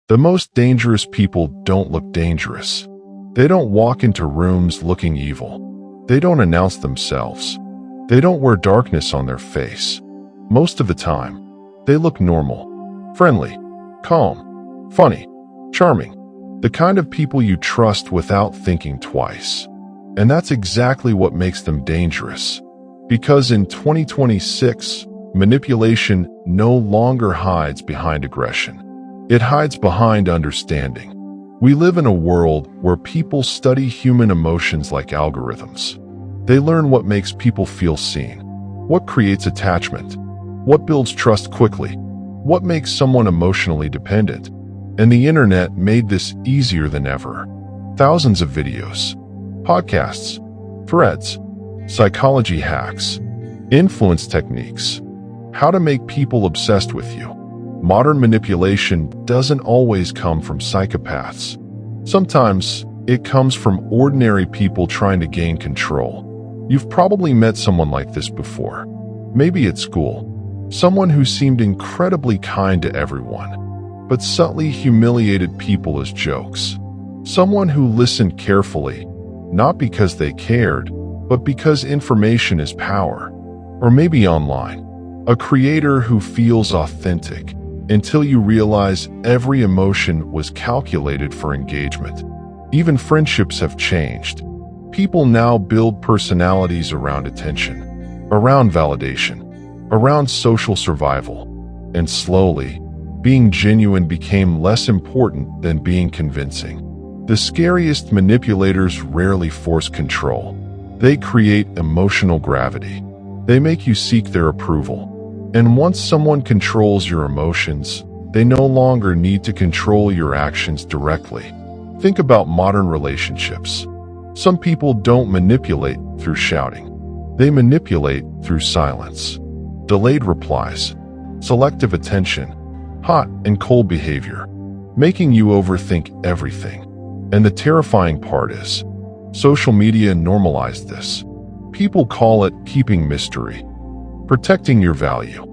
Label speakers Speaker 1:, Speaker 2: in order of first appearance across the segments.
Speaker 1: The most dangerous people don't look dangerous. They don't walk into rooms looking evil. They don't announce themselves. They don't wear darkness on their face. Most of the time, they look normal, friendly, calm, funny, charming. The kind of people you trust without thinking twice. And that's exactly what makes them dangerous. Because in 2026, manipulation no longer hides behind aggression. It hides behind understanding. We live in a world where people study human emotions like algorithms. They learn what makes people feel seen, what creates attachment, what builds trust quickly, what makes someone emotionally dependent. And the internet made this easier than ever. Thousands of videos, podcasts, threads, psychology hacks, influence techniques, how to make people obsessed with you. Modern manipulation doesn't always come from psychopaths. Sometimes it comes from ordinary people trying to gain control. You've probably met someone like this before. Maybe at school, someone who seemed incredibly kind to everyone, but subtly humiliated people as jokes. Someone who listened carefully, not because they cared, but because information is power. Or maybe online, a creator who feels authentic until you realize every emotion was calculated for engagement. Even friendships have changed. People now build personalities around attention, around validation, around social survival. And slowly, being genuine became less important than being convincing. The scariest manipulators rarely force control. They create emotional gravity. They make you seek their approval. And once someone controls your emotions, they no longer need to control your actions directly. Think about modern relationships. Some people don't manipulate through shouting. They manipulate through silence, delayed replies, selective attention, hot and cold behavior, making you overthink everything. And the terrifying part is, social media normalized this. People call it keeping mystery, protecting your value,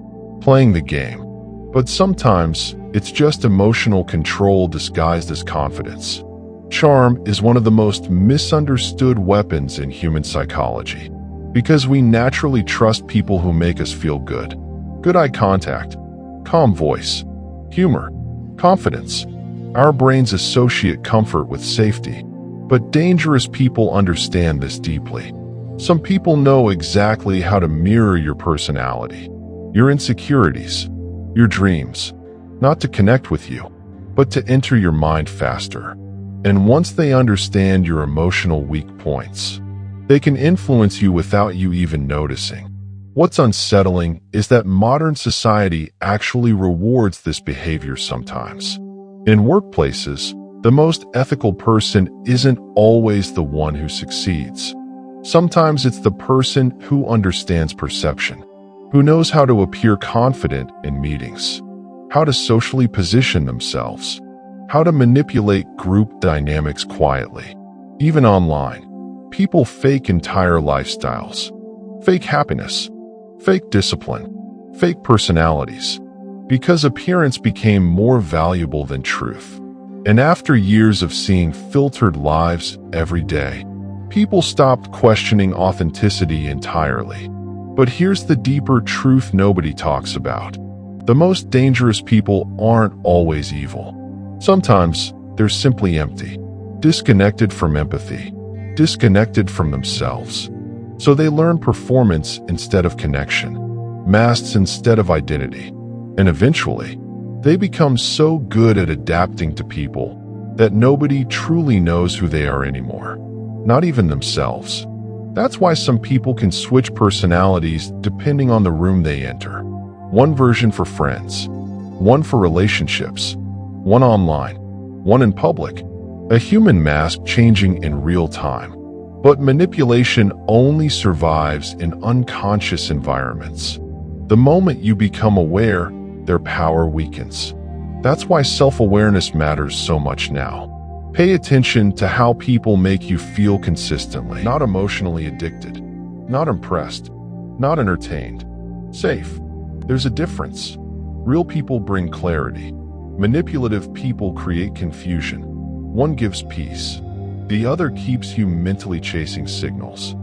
Speaker 1: playing the game. But sometimes, it's just emotional control disguised as confidence. Charm is one of the most misunderstood weapons in human psychology. Because we naturally trust people who make us feel good. Good eye contact, calm voice, humor, confidence. Our brains associate comfort with safety. But dangerous people understand this deeply. Some people know exactly how to mirror your personality, your insecurities, your dreams, not to connect with you, but to enter your mind faster. And once they understand your emotional weak points, they can influence you without you even noticing. What's unsettling is that modern society actually rewards this behavior sometimes. In workplaces, the most ethical person isn't always the one who succeeds. Sometimes it's the person who understands perception, who knows how to appear confident in meetings, how to socially position themselves, how to manipulate group dynamics quietly. Even online, people fake entire lifestyles, fake happiness, fake discipline, fake personalities, because appearance became more valuable than truth. And after years of seeing filtered lives every day, people stopped questioning authenticity entirely. But here's the deeper truth nobody talks about. The most dangerous people aren't always evil. Sometimes they're simply empty, disconnected from empathy, disconnected from themselves. So they learn performance instead of connection, masks instead of identity. And eventually, they become so good at adapting to people that nobody truly knows who they are anymore, not even themselves. That's why some people can switch personalities depending on the room they enter. One version for friends, one for relationships, one online, one in public. A human mask changing in real time. But manipulation only survives in unconscious environments. The moment you become aware, their power weakens. That's why self-awareness matters so much now. Pay attention to how people make you feel consistently. Not emotionally addicted, not impressed, not entertained. Safe. There's a difference. Real people bring clarity. Manipulative people create confusion. One gives peace. The other keeps you mentally chasing signals.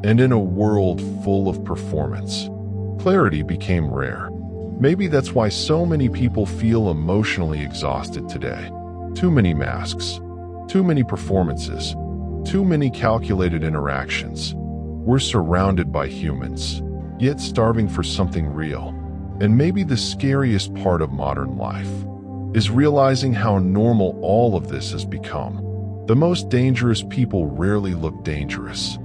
Speaker 1: And in a world full of performance, clarity became rare. Maybe that's why so many people feel emotionally exhausted today. Too many masks, too many performances, too many calculated interactions. We're surrounded by humans, yet starving for something real. And maybe the scariest part of modern life is realizing how normal all of this has become. The most dangerous people rarely look dangerous.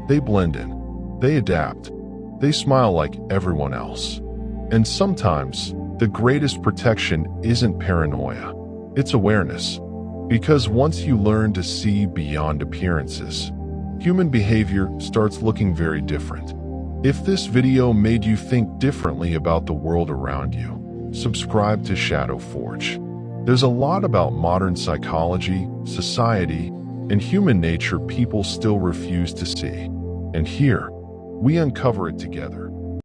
Speaker 1: They blend in, they adapt, they smile like everyone else. And sometimes, the greatest protection isn't paranoia, it's awareness. Because once you learn to see beyond appearances, human behavior starts looking very different. If this video made you think differently about the world around you, subscribe to Shadow Forge. There's a lot about modern psychology, society, and human nature people still refuse to see. And here, we uncover it together.